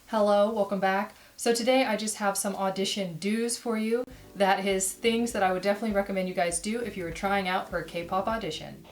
Hello, welcome back. So today I just have some audition do's for you. That is things that I would definitely recommend you guys do if you are trying out for a K-pop audition.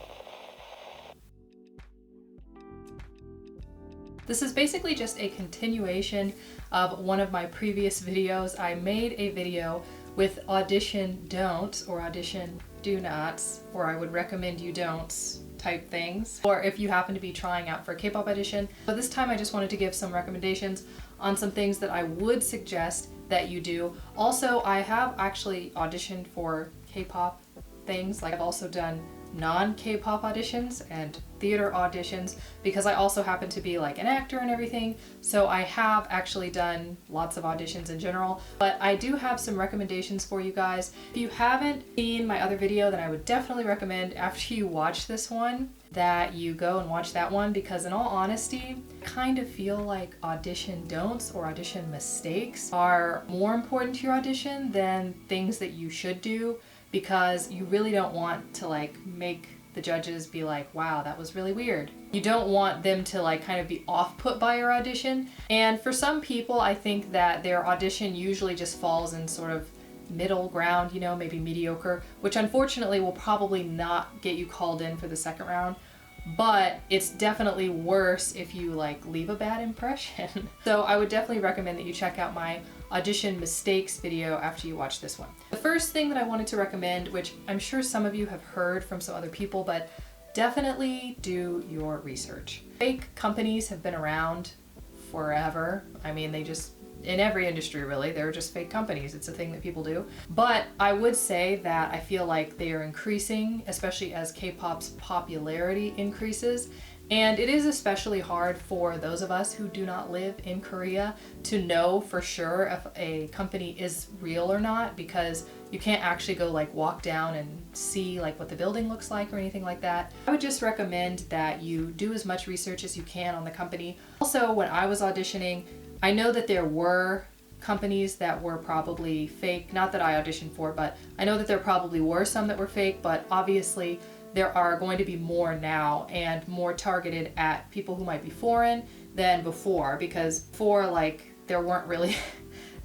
This is basically just a continuation of one of my previous videos. I made a video with audition don'ts or audition do nots, or I would recommend you don'ts type things, or if you happen to be trying out for a K-pop audition. But this time I just wanted to give some recommendations on some things that I would suggest that you do. Also, I have actually auditioned for K-pop things. Like I've also done non-K-pop auditions and theater auditions because I also happen to be like an actor and everything. So I have actually done lots of auditions in general, but I do have some recommendations for you guys. If you haven't seen my other video, then I would definitely recommend after you watch this one that you go and watch that one, because in all honesty, I kind of feel like audition don'ts or audition mistakes are more important to your audition than things that you should do, because you really don't want to like make the judges be like, wow, that was really weird. You don't want them to like kind of be off-put by your audition. And for some people, I think that their audition usually just falls in sort of middle ground, you know, maybe mediocre, which unfortunately will probably not get you called in for the second round. But it's definitely worse if you like leave a bad impression. So I would definitely recommend that you check out my audition mistakes video after you watch this one. The first thing that I wanted to recommend, which I'm sure some of you have heard from some other people, but definitely do your research. Fake companies have been around forever. I mean, they just, in every industry really, they're just fake companies. It's a thing that people do. But I would say that I feel like they are increasing, especially as K-pop's popularity increases. And it is especially hard for those of us who do not live in Korea to know for sure if a company is real or not, because you can't actually go like walk down and see like what the building looks like or anything like that. I would just recommend that you do as much research as you can on the company. Also, when I was auditioning, I know that there were companies that were probably fake, not that I auditioned for, but I know that there probably were some that were fake, but obviously there are going to be more now and more targeted at people who might be foreign than before, because before, like, there weren't really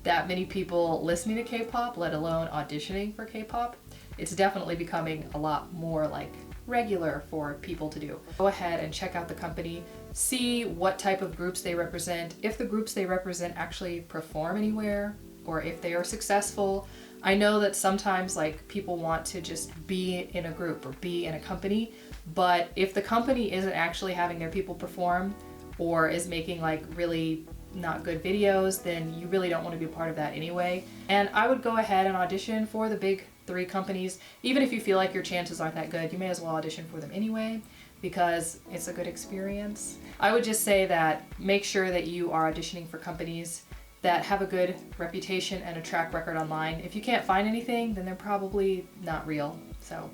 that many people listening to K-pop, let alone auditioning for K-pop. It's definitely becoming a lot more like regular for people to do. Go ahead and check out the company, see what type of groups they represent, if the groups they represent actually perform anywhere, or if they are successful. I know that sometimes like people want to just be in a group or be in a company, but if the company isn't actually having their people perform or is making like really not good videos, then you really don't want to be a part of that anyway. And I would go ahead and audition for the big 3 companies. Even if you feel like your chances aren't that good, you may as well audition for them anyway, because it's a good experience. I would just say that make sure that you are auditioning for companies that have a good reputation and a track record online. If you can't find anything, then they're probably not real. So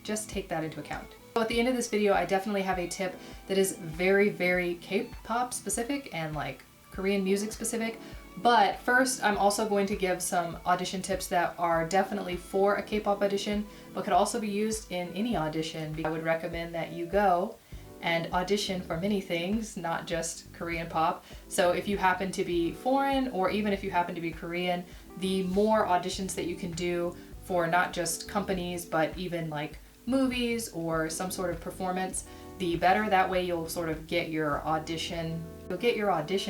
just take that into account. So at the end of this video, I definitely have a tip that is very, very K-pop specific and like Korean music specific. But first, I'm also going to give some audition tips that are definitely for a K-pop audition, but could also be used in any audition. I would recommend that you go and audition for many things, not just Korean pop. So if you happen to be foreign, or even if you happen to be Korean, the more auditions that you can do for not just companies, but even like movies or some sort of performance, the better. That way you'll sort of get your audition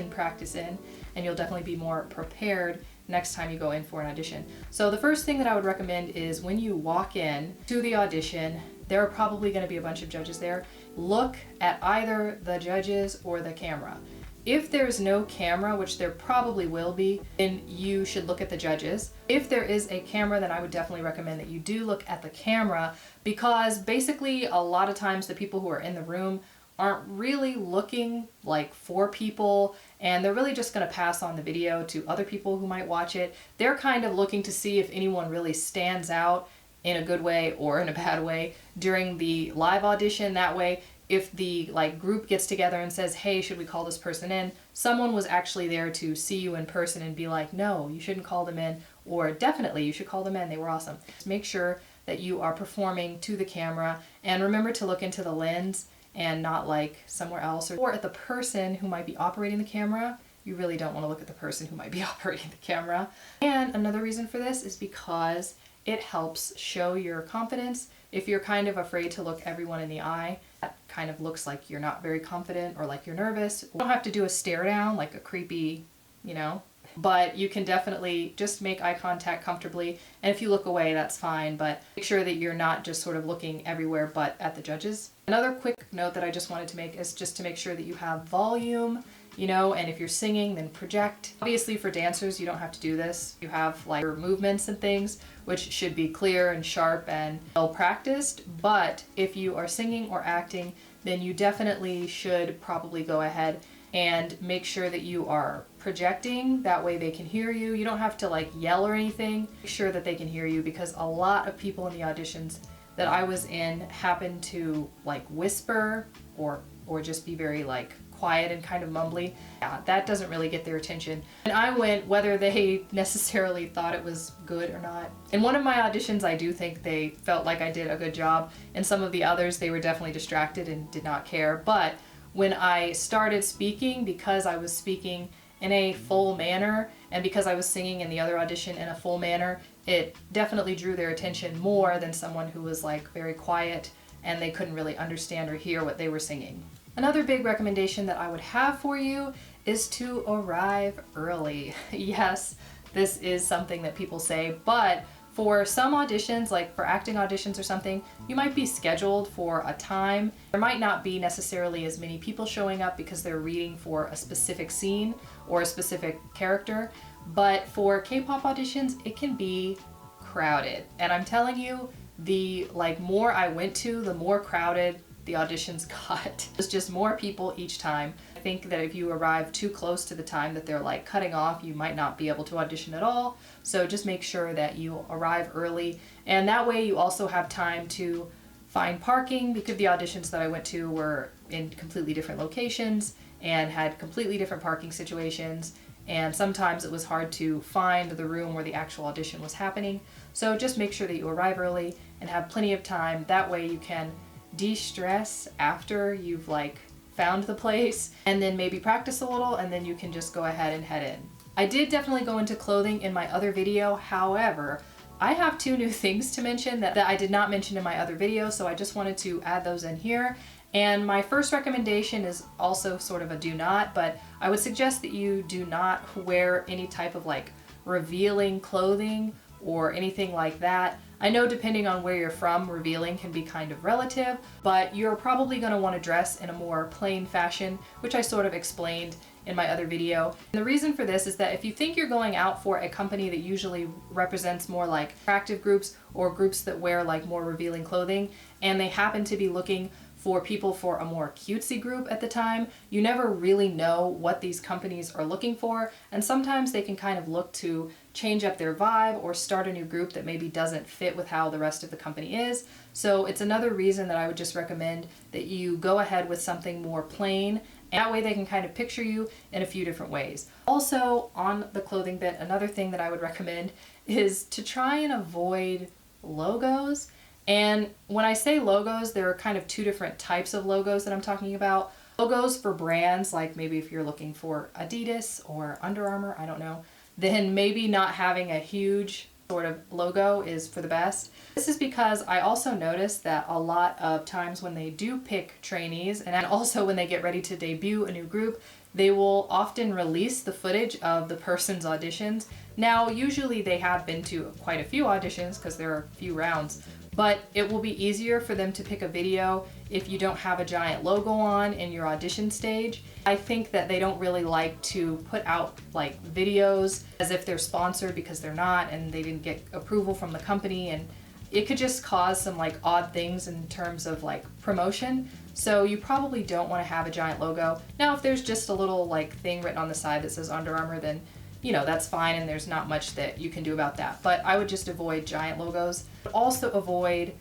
practice in, and you'll definitely be more prepared next time you go in for an audition. So the first thing that I would recommend is when you walk in to the audition, there are probably going to be a bunch of judges there. Look at either the judges or the camera. If there's no camera, which there probably will be, then you should look at the judges. If there is a camera, then I would definitely recommend that you do look at the camera, because basically a lot of times the people who are in the room aren't really looking like for people, and they're really just going to pass on the video to other people who might watch it. They're kind of looking to see if anyone really stands out in a good way or in a bad way during the live audition. That way, if the like group gets together and says, hey, should we call this person in, someone was actually there to see you in person and be like, no, you shouldn't call them in, or definitely you should call them in, they were awesome. Just make sure that you are performing to the camera, and remember to look into the lens and not like somewhere else, or at the person who might be operating the camera. You really don't want to look at the person who might be operating the camera. And another reason for this is because it helps show your confidence. If you're kind of afraid to look everyone in the eye, that kind of looks like you're not very confident or like you're nervous. You don't have to do a stare down like a creepy, you know, but you can definitely just make eye contact comfortably. And if you look away, that's fine, but make sure that you're not just sort of looking everywhere but at the judges. Another quick note that I just wanted to make is just to make sure that you have volume, you know, and if you're singing, then project. Obviously for dancers, you don't have to do this. You have like your movements and things, which should be clear and sharp and well practiced. But if you are singing or acting, then you definitely should probably go ahead and make sure that you are projecting. That way they can hear you. You don't have to like yell or anything. Make sure that they can hear you, because a lot of people in the auditions that I was in happened to like whisper or just be very like quiet and kind of mumbly. Yeah, that doesn't really get their attention. And I went whether they necessarily thought it was good or not. In one of my auditions, I do think they felt like I did a good job. In some of the others, they were definitely distracted and did not care. But when I started speaking, because I was speaking in a full manner, and because I was singing in the other audition in a full manner, it definitely drew their attention more than someone who was like very quiet and they couldn't really understand or hear what they were singing. Another big recommendation that I would have for you is to arrive early. Yes, this is something that people say, but for some auditions, like for acting auditions or something, you might be scheduled for a time. There might not be necessarily as many people showing up because they're reading for a specific scene or a specific character, but for K-pop auditions, it can be crowded. And I'm telling you, the more I went to, the more crowded the auditions got. There's just more people each time. I think that if you arrive too close to the time that they're like cutting off, you might not be able to audition at all. So just make sure that you arrive early, and that way you also have time to find parking, because the auditions that I went to were in completely different locations and had completely different parking situations, and sometimes it was hard to find the room where the actual audition was happening. So just make sure that you arrive early and have plenty of time. That way you can de-stress after you've like found the place, and then maybe practice a little, and then you can just go ahead and head in. I did definitely go into clothing in my other video. However, I have two new things to mention that I did not mention in my other video, so I just wanted to add those in here. And my first recommendation is also sort of a do not, but I would suggest that you do not wear any type of like revealing clothing or anything like that. I know depending on where you're from, revealing can be kind of relative, but you're probably going to want to dress in a more plain fashion, which I sort of explained in my other video. And the reason for this is that if you think you're going out for a company that usually represents more like attractive groups or groups that wear like more revealing clothing, and they happen to be looking for people for a more cutesy group at the time, you never really know what these companies are looking for, and sometimes they can kind of look to change up their vibe or start a new group that maybe doesn't fit with how the rest of the company is. So it's another reason that I would just recommend that you go ahead with something more plain, and that way they can kind of picture you in a few different ways. Also, on the clothing bit, another thing that I would recommend is to try and avoid logos. And when I say logos, there are kind of two different types of logos that I'm talking about. Logos for brands, like maybe if you're looking for Adidas or Under Armour, I don't know, then maybe not having a huge sort of logo is for the best. This is because I also noticed that a lot of times when they do pick trainees, and also when they get ready to debut a new group, they will often release the footage of the person's auditions. Now, usually they have been to quite a few auditions because there are a few rounds, but it will be easier for them to pick a video if you don't have a giant logo on in your audition stage. I think that they don't really like to put out like videos as if they're sponsored, because they're not, and they didn't get approval from the company, and it could just cause some like odd things in terms of like promotion. So you probably don't want to have a giant logo. Now, if there's just a little like thing written on the side that says Under Armour, then you know, that's fine, and there's not much that you can do about that. But I would just avoid giant logos. Also avoid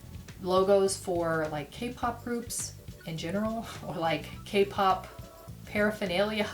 logos for like K-pop groups in general, or like K-pop paraphernalia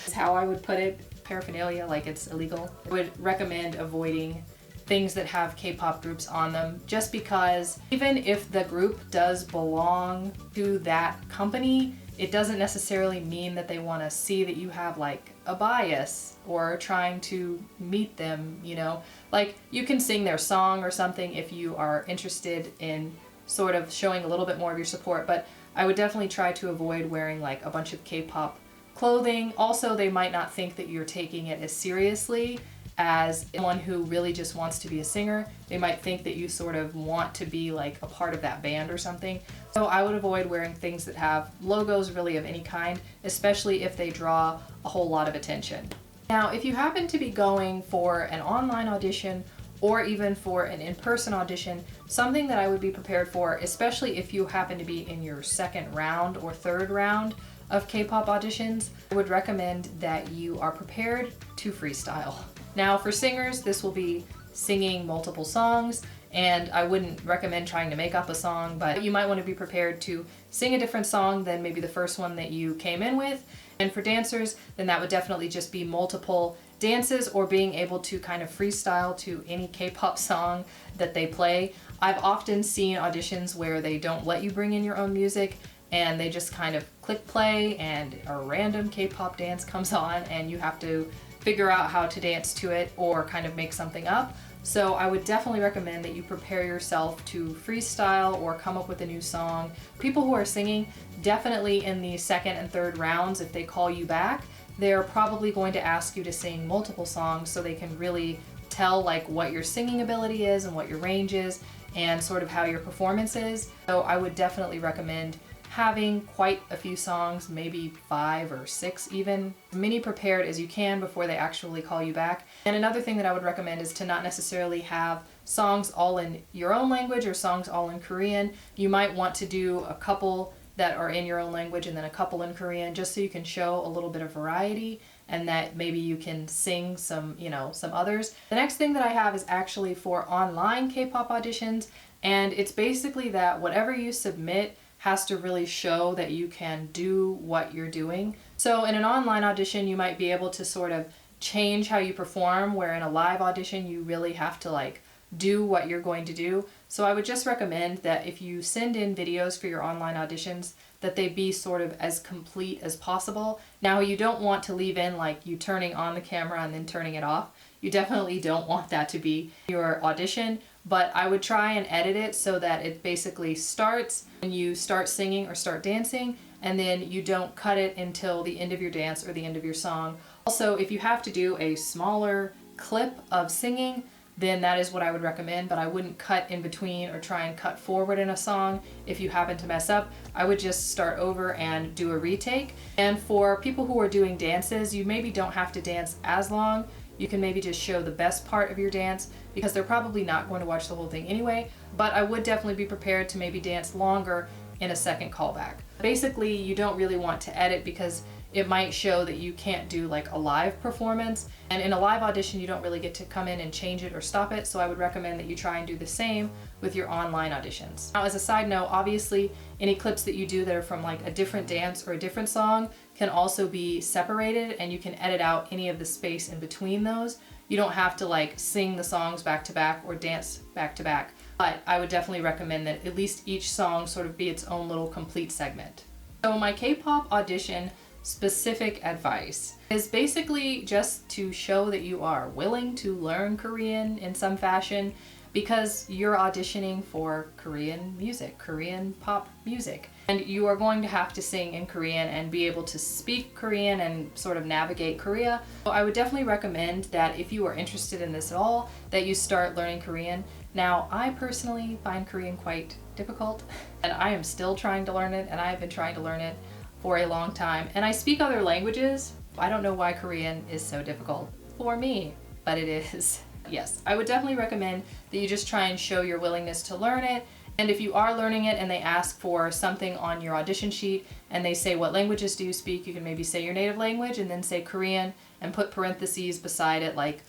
is how I would put it. Paraphernalia, like it's illegal. I would recommend avoiding things that have K-pop groups on them, just because even if the group does belong to that company, it doesn't necessarily mean that they want to see that you have like a bias or trying to meet them, you know? Like, you can sing their song or something if you are interested in sort of showing a little bit more of your support, but I would definitely try to avoid wearing like a bunch of K-pop clothing. Also, they might not think that you're taking it as seriously as someone who really just wants to be a singer. They might think that you sort of want to be like a part of that band or something. So I would avoid wearing things that have logos really of any kind, especially if they draw a whole lot of attention. Now, if you happen to be going for an online audition or even for an in-person audition, something that I would be prepared for, especially if you happen to be in your second round or third round of K-pop auditions, I would recommend that you are prepared to freestyle. Now, for singers, this will be singing multiple songs, and I wouldn't recommend trying to make up a song, but you might want to be prepared to sing a different song than maybe the first one that you came in with. And for dancers, then that would definitely just be multiple dances or being able to kind of freestyle to any K-pop song that they play. I've often seen auditions where they don't let you bring in your own music, and they just kind of click play and a random K-pop dance comes on and you have to figure out how to dance to it or kind of make something up. So I would definitely recommend that you prepare yourself to freestyle or come up with a new song. People who are singing, definitely in the second and third rounds, if they call you back, they're probably going to ask you to sing multiple songs so they can really tell like what your singing ability is and what your range is and sort of how your performance is. So I would definitely recommend having quite a few songs, maybe 5 or 6 even, many prepared as you can before they actually call you back. And another thing that I would recommend is to not necessarily have songs all in your own language or songs all in Korean. You might want to do a couple that are in your own language and then a couple in Korean, just so you can show a little bit of variety and that maybe you can sing some, you know, some others. The next thing that I have is actually for online K-pop auditions, and it's basically that whatever you submit has to really show that you can do what you're doing. So in an online audition, you might be able to sort of change how you perform, where in a live audition, you really have to like do what you're going to do. So I would just recommend that if you send in videos for your online auditions, that they be sort of as complete as possible. Now, you don't want to leave in like you turning on the camera and then turning it off. You definitely don't want that to be your audition, but I would try and edit it so that it basically starts when you start singing or start dancing, and then you don't cut it until the end of your dance or the end of your song. Also, if you have to do a smaller clip of singing, then that is what I would recommend, but I wouldn't cut in between or try and cut forward in a song if you happen to mess up. I would just start over and do a retake. And for people who are doing dances, you maybe don't have to dance as long. You can maybe just show the best part of your dance because they're probably not going to watch the whole thing anyway, but I would definitely be prepared to maybe dance longer in a second callback. Basically, you don't really want to edit because it might show that you can't do like a live performance, and in a live audition you don't really get to come in and change it or stop it, so I would recommend that you try and do the same with your online auditions. Now, as a side note, obviously any clips that you do that are from like a different dance or a different song can also be separated, and you can edit out any of the space in between those. You don't have to like sing the songs back to back or dance back to back, but I would definitely recommend that at least each song sort of be its own little complete segment. So my K-pop audition specific advice is basically just to show that you are willing to learn Korean in some fashion, because you're auditioning for Korean music, Korean pop music, and you are going to have to sing in Korean and be able to speak Korean and sort of navigate Korea. So I would definitely recommend that if you are interested in this at all, that you start learning Korean. Now, I personally find Korean quite difficult, and I am still trying to learn it, and I have been trying to learn it for a long time. And I speak other languages. I don't know why Korean is so difficult for me, but it is. Yes, I would definitely recommend that you just try and show your willingness to learn it. And if you are learning it and they ask for something on your audition sheet and they say, what languages do you speak? You can maybe say your native language and then say Korean and put parentheses beside it like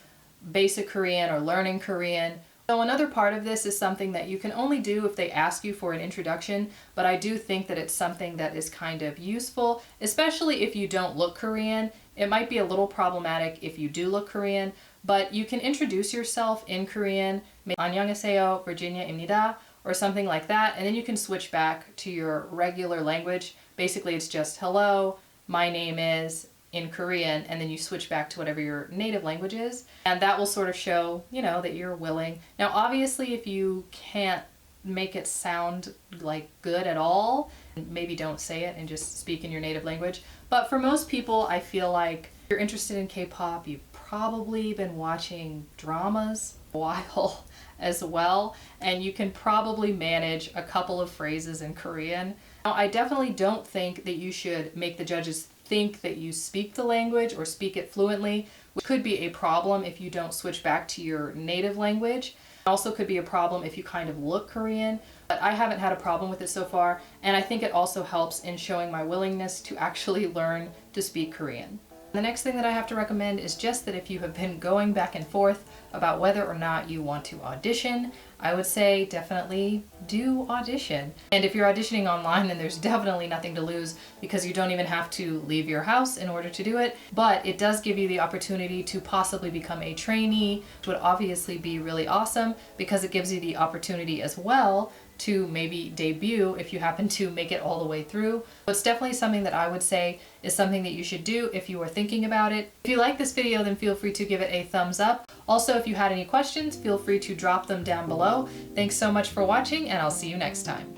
basic Korean or learning Korean. So another part of this is something that you can only do if they ask you for an introduction, but I do think that it's something that is kind of useful, especially if you don't look Korean. It might be a little problematic if you do look Korean, but you can introduce yourself in Korean, 안녕하세요, Virginia입니다, or something like that, and then you can switch back to your regular language. Basically, it's just hello, my name is, in Korean, and then you switch back to whatever your native language is, and that will sort of show, you know, that you're willing. Now, obviously, if you can't make it sound like good at all, maybe don't say it and just speak in your native language. But for most people, I feel like if you're interested in K-pop, you've probably been watching dramas a while as well, and you can probably manage a couple of phrases in Korean. Now, I definitely don't think that you should make the judges think that you speak the language or speak it fluently, which could be a problem if you don't switch back to your native language. It also could be a problem if you kind of look Korean, but I haven't had a problem with it so far, and I think it also helps in showing my willingness to actually learn to speak Korean. The next thing that I have to recommend is just that if you have been going back and forth about whether or not you want to audition, I would say definitely do audition. And if you're auditioning online, then there's definitely nothing to lose because you don't even have to leave your house in order to do it. But it does give you the opportunity to possibly become a trainee, which would obviously be really awesome because it gives you the opportunity as well to maybe debut if you happen to make it all the way through. But it's definitely something that I would say is something that you should do if you are thinking about it. If you like this video, then feel free to give it a thumbs up. Also, if you had any questions, feel free to drop them down below. Thanks so much for watching, and I'll see you next time.